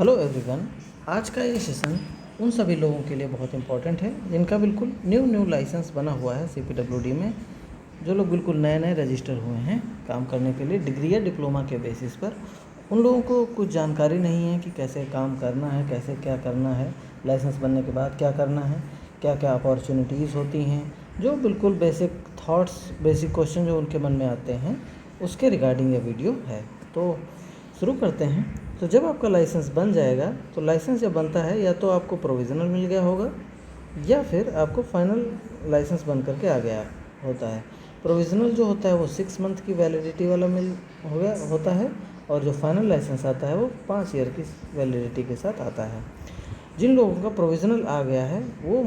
Hello everyone. आज का ये सेशन उन सभी लोगों के लिए बहुत इम्पोर्टेंट है जिनका बिल्कुल न्यू लाइसेंस बना हुआ है CPWD में। जो लोग बिल्कुल नए रजिस्टर हुए हैं काम करने के लिए डिग्री या डिप्लोमा के बेसिस पर, उन लोगों को कुछ जानकारी नहीं है कि कैसे काम करना है, कैसे क्या करना है, लाइसेंस बनने के बाद क्या करना है, क्या क्या अपॉर्चुनिटीज़ होती हैं। जो बिल्कुल बेसिक थॉट्स, बेसिक क्वेश्चन जो उनके मन में आते हैं, उसके रिगार्डिंग ये वीडियो है। तो शुरू करते हैं। तो जब आपका लाइसेंस बन जाएगा, तो लाइसेंस जब बनता है या तो आपको प्रोविज़नल मिल गया होगा या फिर आपको फाइनल लाइसेंस बन करके आ गया होता है। प्रोविज़नल जो होता है वो 6 मंथ की वैलिडिटी वाला होता है, और जो फाइनल लाइसेंस आता है वो 5 ईयर की वैलिडिटी के साथ आता है। जिन लोगों का प्रोविज़नल आ गया है वो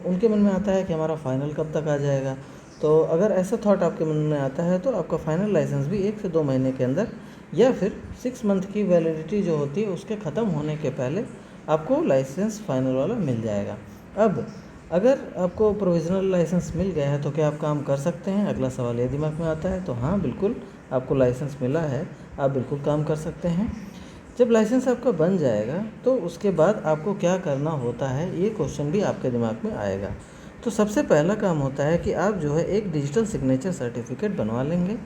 उनके मन में आता है कि हमारा फ़ाइनल कब तक आ जाएगा। तो अगर ऐसा थॉट आपके मन में आता है तो आपका फ़ाइनल लाइसेंस भी 1 से 2 महीने के अंदर या फिर 6 मंथ की वैलिडिटी जो होती है उसके ख़त्म होने के पहले आपको लाइसेंस फ़ाइनल वाला मिल जाएगा। अब अगर आपको प्रोविज़नल लाइसेंस मिल गया है तो क्या आप काम कर सकते हैं? अगला सवाल ये दिमाग में आता है। तो हाँ, बिल्कुल, आपको लाइसेंस मिला है, आप बिल्कुल काम कर सकते हैं। जब लाइसेंस आपका बन जाएगा तो उसके बाद आपको क्या करना होता है, ये क्वेश्चन भी आपके दिमाग में आएगा। तो सबसे पहला काम होता है कि आप जो है एक डिजिटल सिग्नेचर सर्टिफिकेट बनवा लेंगे।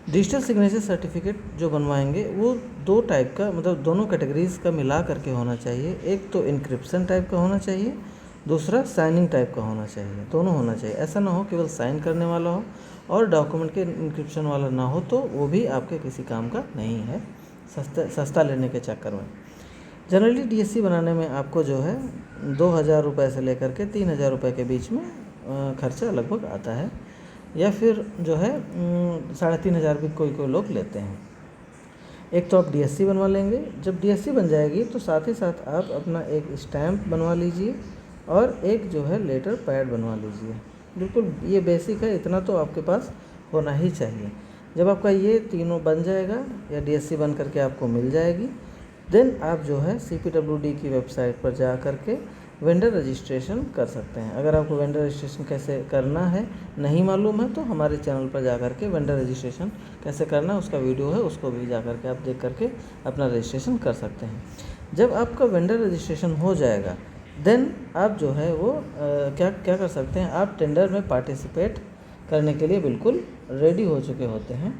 डिजिटल सिग्नेचर सर्टिफिकेट जो बनवाएंगे वो 2 टाइप का, मतलब दोनों कैटेगरीज़ का मिला करके होना चाहिए। एक तो इनक्रिप्शन टाइप का होना चाहिए, दूसरा साइनिंग टाइप का होना चाहिए। दोनों होना चाहिए, ऐसा ना हो केवल साइन करने वाला हो और डॉक्यूमेंट के इनक्रिप्शन वाला ना हो, तो वो भी आपके किसी काम का नहीं है सस्ता लेने के चक्कर में। जनरली DSC बनाने में आपको जो है 2,000 रुपये से लेकर के 3,000 रुपये के बीच में खर्चा लगभग आता है, या फिर जो है 3,500 भी कोई लोग लेते हैं। एक तो आप DSC बनवा लेंगे। जब DSC बन जाएगी तो साथ ही साथ आप अपना एक स्टैम्प बनवा लीजिए और एक जो है लेटर पैड बनवा लीजिए। बिल्कुल ये बेसिक है, इतना तो आपके पास होना ही चाहिए। जब आपका ये तीनों बन जाएगा या DSC बन करके आपको मिल जाएगी, देन आप जो है CPWD की वेबसाइट पर जा करके वेंडर रजिस्ट्रेशन कर सकते हैं। अगर आपको वेंडर रजिस्ट्रेशन कैसे करना है नहीं मालूम है तो हमारे चैनल पर जा करके वेंडर रजिस्ट्रेशन कैसे करना है उसका वीडियो है, उसको भी जा करके आप देख करके अपना रजिस्ट्रेशन कर सकते हैं। जब आपका वेंडर रजिस्ट्रेशन हो जाएगा, देन आप जो है वो क्या कर सकते हैं, आप टेंडर में पार्टिसिपेट करने के लिए बिल्कुल रेडी हो चुके होते हैं।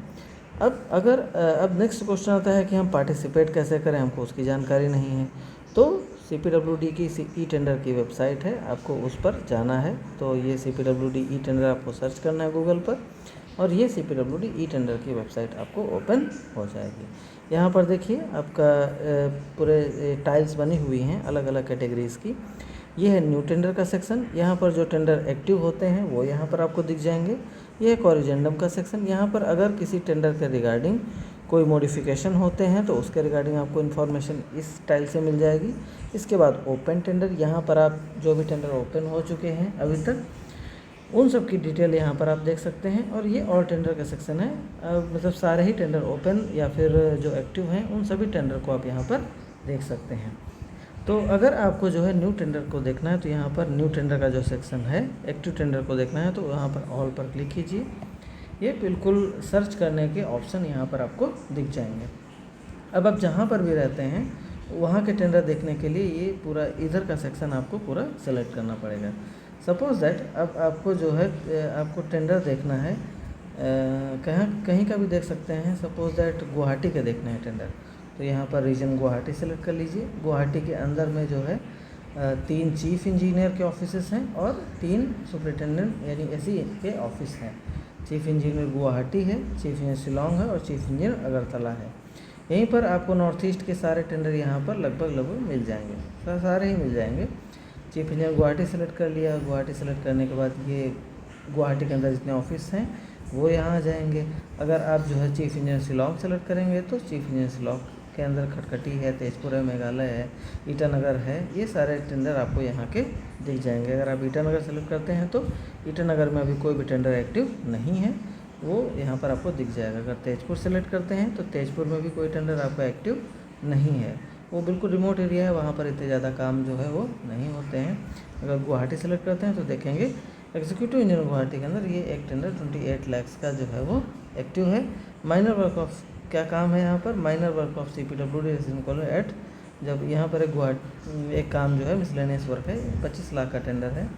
अब नेक्स्ट क्वेश्चन आता है कि हम पार्टिसिपेट कैसे करें, हमको उसकी जानकारी नहीं है। तो CPWD की ई टेंडर की वेबसाइट है, आपको उस पर जाना है। तो ये CPWD ई टेंडर आपको सर्च करना है गूगल पर, और ये CPWD ई टेंडर की वेबसाइट आपको ओपन हो जाएगी। यहाँ पर देखिए आपका पूरे टाइल्स बनी हुई हैं अलग अलग कैटेगरीज़ की। ये है न्यू टेंडर का सेक्शन। यहाँ पर जो टेंडर एक्टिव होते हैं वो यहाँ पर आपको दिख जाएंगे। ये है कॉरिजेंडम का सेक्शन। यहाँ पर अगर किसी टेंडर के रिगार्डिंग कोई मॉडिफिकेशन होते हैं तो उसके रिगार्डिंग आपको इन्फॉर्मेशन इस टाइल से मिल जाएगी। इसके बाद ओपन टेंडर, यहाँ पर आप जो भी टेंडर ओपन हो चुके हैं अभी तक उन सब की डिटेल यहाँ पर आप देख सकते हैं। और ये ऑल टेंडर का सेक्शन है, मतलब सारे ही टेंडर ओपन या फिर जो एक्टिव हैं उन सभी टेंडर को आप यहाँ पर देख सकते हैं। तो अगर आपको जो है न्यू टेंडर को देखना है तो यहाँ पर न्यू टेंडर का जो सेक्शन है, एक्टिव टेंडर को देखना है तो यहाँ पर ऑल पर क्लिक कीजिए। ये बिल्कुल सर्च करने के ऑप्शन यहाँ पर आपको दिख जाएंगे। अब आप जहाँ पर भी रहते हैं वहाँ के टेंडर देखने के लिए ये पूरा इधर का सेक्शन आपको पूरा सेलेक्ट करना पड़ेगा। सपोज़ दैट अब आपको जो है आपको टेंडर देखना है, कहीं का भी देख सकते हैं। सपोज़ दैट गुवाहाटी के देखना है टेंडर, तो यहाँ पर रीजन गुवाहाटी सेलेक्ट कर लीजिए। गुवाहाटी के अंदर में जो है 3 चीफ़ इंजीनियर के ऑफिसेस हैं और 3 सुपरिटेंडेंट यानी SE के ऑफिस हैं। चीफ़ इंजीनियर गुवाहाटी है, चीफ़ इंजीनियर शिलोंग है और चीफ़ इंजीनियर अगरतला है। यहीं पर आपको नॉर्थ ईस्ट के सारे टेंडर यहाँ पर लगभग मिल जाएंगे, सारे ही मिल जाएंगे। चीफ़ इंजीनियर गुवाहाटी सेलेक्ट कर लिया। गुवाहाटी सेलेक्ट करने के बाद ये गुवाहाटी के अंदर जितने ऑफिस हैं वो यहाँ आ जाएंगे। अगर आप जो है चीफ़ इंजीनियर शिलोंग सेलेक्ट करेंगे तो चीफ़ इंजीनियर शिलोंग के अंदर खटखटी है, तेजपुर है, मेघालय है, ईटानगर है, ये सारे टेंडर आपको यहाँ के दिख जाएंगे। अगर आप ईटानगर सेलेक्ट करते हैं तो ईटानगर में अभी कोई भी टेंडर एक्टिव नहीं है, वो यहाँ पर आपको दिख जाएगा। अगर तेजपुर सेलेक्ट करते हैं तो तेजपुर में भी कोई टेंडर आपका एक्टिव नहीं है, वो बिल्कुल रिमोट एरिया है, वहाँ पर इतने ज़्यादा काम जो है वो नहीं होते हैं। अगर गुवाहाटी सेलेक्ट करते हैं तो देखेंगे एग्जीक्यूटिव इंजीनियर गुवाहाटी के अंदर ये एक टेंडर 28 लाख का जो है वो एक्टिव है। माइनर वर्क ऑफ क्या काम है यहाँ पर, minor work of CPWD at, जब यहाँ पर एक काम जो है मिसलेनियस वर्क है, 25 लाख का टेंडर है।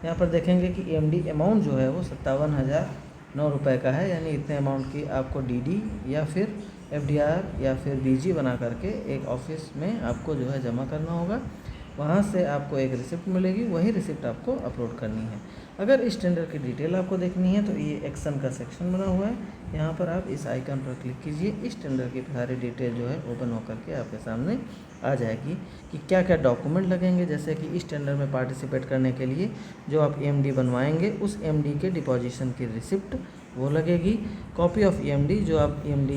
यहाँ पर देखेंगे कि EMD अमाउंट जो है वो 57,009 रुपये का है, यानी इतने अमाउंट की आपको DD या फिर FDR या फिर BG बना करके एक ऑफिस में आपको जो है जमा करना होगा। वहाँ से आपको एक रिसिप्ट मिलेगी, वही रिसिप्ट आपको अपलोड करनी है। अगर इस टेंडर की डिटेल आपको देखनी है तो ये एक्शन का सेक्शन बना हुआ है, यहाँ पर आप इस आइकन पर क्लिक कीजिए। इस टेंडर की सारी डिटेल जो है ओपन होकर के आपके सामने आ जाएगी कि क्या क्या डॉक्यूमेंट लगेंगे। जैसे कि इस टेंडर में पार्टिसिपेट करने के लिए जो आप EMD बनवाएंगे उस EMD के डिपॉजिशन की रिसिप्ट वो लगेगी। कॉपी ऑफ EMD, जो आप EMD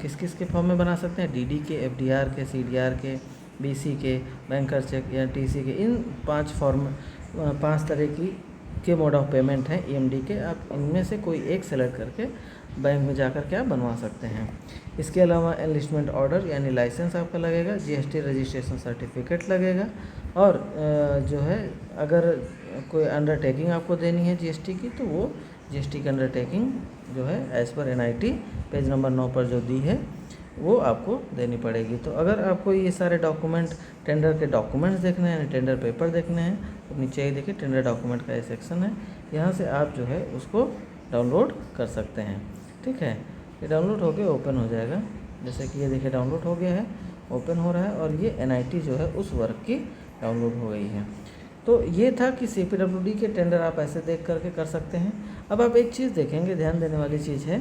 किस किस के फॉर्म में बना सकते हैं, DD के, FDR के, CDR के, BC के, बैंकर चेक या TC के, इन 5 तरह के मोड ऑफ पेमेंट हैं EMD के। आप इनमें से कोई एक सेलेक्ट करके बैंक में जाकर के आप बनवा सकते हैं। इसके अलावा एनलिस्टमेंट ऑर्डर यानी लाइसेंस आपका लगेगा, GST रजिस्ट्रेशन सर्टिफिकेट लगेगा, और जो है अगर कोई अंडरटेकिंग आपको देनी है GST की तो वो GST की अंडरटेकिंग जो है as per NIT page number 9 पर जो दी है वो आपको देनी पड़ेगी। तो अगर आपको ये सारे डॉक्यूमेंट, टेंडर के डॉक्यूमेंट्स देखने हैं, टेंडर पेपर देखने हैं, तो नीचे ही देखिए टेंडर डॉक्यूमेंट का ये सेक्शन है, यहाँ से आप जो है उसको डाउनलोड कर सकते हैं। ठीक है, ये डाउनलोड होकर ओपन हो जाएगा। जैसे कि ये देखिए डाउनलोड हो गया है, ओपन हो रहा है, और ये NIT जो है उस वर्क की डाउनलोड हो गई है। तो ये था कि CPWD के टेंडर आप ऐसे देख करके कर सकते हैं। अब आप एक चीज़ देखेंगे, ध्यान देने वाली चीज़ है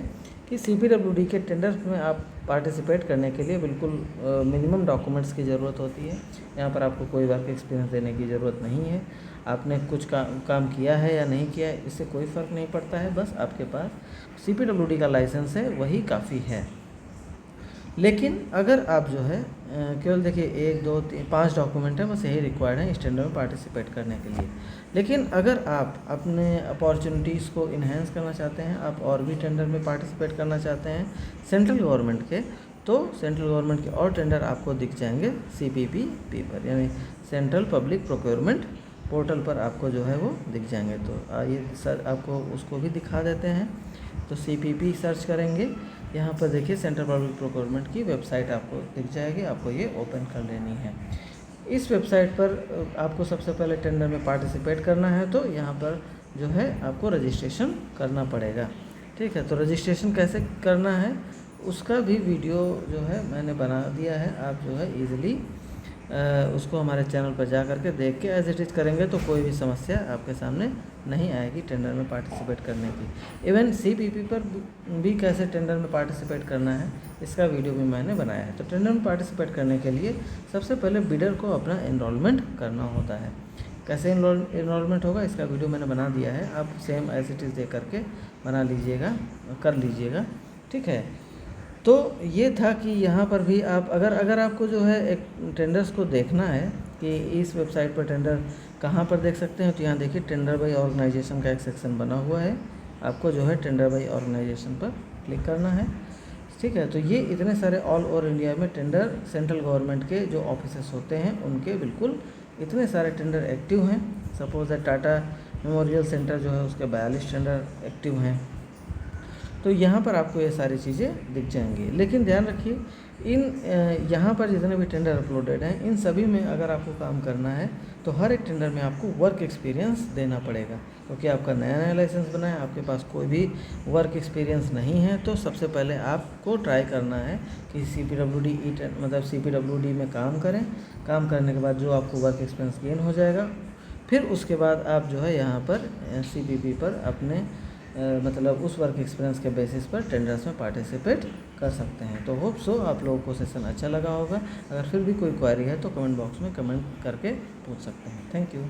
कि CPWD के टेंडर में आप पार्टिसिपेट करने के लिए बिल्कुल मिनिमम डॉक्यूमेंट्स की ज़रूरत होती है। यहाँ पर आपको कोई वर्क एक्सपीरियंस देने की ज़रूरत नहीं है। आपने कुछ काम किया है या नहीं किया है इससे कोई फ़र्क नहीं पड़ता है, बस आपके पास CPWD का लाइसेंस है वही काफ़ी है। लेकिन अगर आप जो है केवल देखिए 1 2 3 5 डॉक्यूमेंट है, बस यही रिक्वायर्ड है इस टेंडर में पार्टिसिपेट करने के लिए। लेकिन अगर आप अपने अपॉर्चुनिटीज़ को इन्हेंस करना चाहते हैं, आप और भी टेंडर में पार्टिसिपेट करना चाहते हैं सेंट्रल गवर्नमेंट के, तो सेंट्रल गवर्नमेंट के और टेंडर आपको दिख जाएंगे CPPP पर, यानी सेंट्रल पब्लिक प्रोक्योरमेंट पोर्टल पर आपको जो है वो दिख जाएंगे। तो आइए सर आपको उसको भी दिखा देते हैं। तो CPP सर्च करेंगे, यहाँ पर देखिए सेंट्रल पब्लिक प्रोक्योरमेंट की वेबसाइट आपको दिख जाएगी, आपको ये ओपन कर लेनी है। इस वेबसाइट पर आपको सबसे पहले टेंडर में पार्टिसिपेट करना है, तो यहाँ पर जो है आपको रजिस्ट्रेशन करना पड़ेगा। ठीक है, तो रजिस्ट्रेशन कैसे करना है उसका भी वीडियो जो है मैंने बना दिया है। आप जो है ईज़िली उसको हमारे चैनल पर जा करके देख के एज इट इज़ करेंगे तो कोई भी समस्या आपके सामने नहीं आएगी टेंडर में पार्टिसिपेट करने की। इवन CPP पर भी कैसे टेंडर में पार्टिसिपेट करना है इसका वीडियो भी मैंने बनाया है। तो टेंडर में पार्टिसिपेट करने के लिए सबसे पहले बिडर को अपना एनरोलमेंट करना होता है। कैसे एनरोलमेंट होगा इसका वीडियो मैंने बना दिया है, आप सेम एज इट इज़ देख करके बना लीजिएगा, कर लीजिएगा। ठीक है, तो ये था कि यहाँ पर भी आप अगर आपको जो है एक टेंडर्स को देखना है कि इस वेबसाइट पर टेंडर कहाँ पर देख सकते हैं, तो यहाँ देखिए टेंडर बाय ऑर्गेनाइजेशन का एक सेक्शन बना हुआ है। आपको जो है टेंडर बाय ऑर्गेनाइजेशन पर क्लिक करना है। ठीक है, तो ये इतने सारे ऑल ओवर इंडिया में टेंडर सेंट्रल गवर्नमेंट के जो ऑफिसेस होते हैं उनके बिल्कुल इतने सारे टेंडर एक्टिव हैं। Suppose that Tata memorial centre जो है उसके 42 टेंडर एक्टिव हैं। तो यहाँ पर आपको ये सारी चीज़ें दिख जाएंगी। लेकिन ध्यान रखिए इन यहाँ पर जितने भी टेंडर अपलोडेड हैं इन सभी में अगर आपको काम करना है तो हर एक टेंडर में आपको वर्क एक्सपीरियंस देना पड़ेगा, क्योंकि आपका नया लाइसेंस बना है, आपके पास कोई भी वर्क एक्सपीरियंस नहीं है। तो सबसे पहले आपको ट्राई करना है कि CPWD में काम करें। काम करने के बाद जो आपको वर्क एक्सपीरियंस गेन हो जाएगा, फिर उसके बाद आप जो है यहाँ पर CPP पर अपने मतलब उस वर्क एक्सपीरियंस के बेसिस पर टेंडर्स में पार्टिसिपेट कर सकते हैं। तो होप सो आप लोगों को सेशन अच्छा लगा होगा। अगर फिर भी कोई क्वेरी है तो कमेंट बॉक्स में कमेंट करके पूछ सकते हैं। Thank you.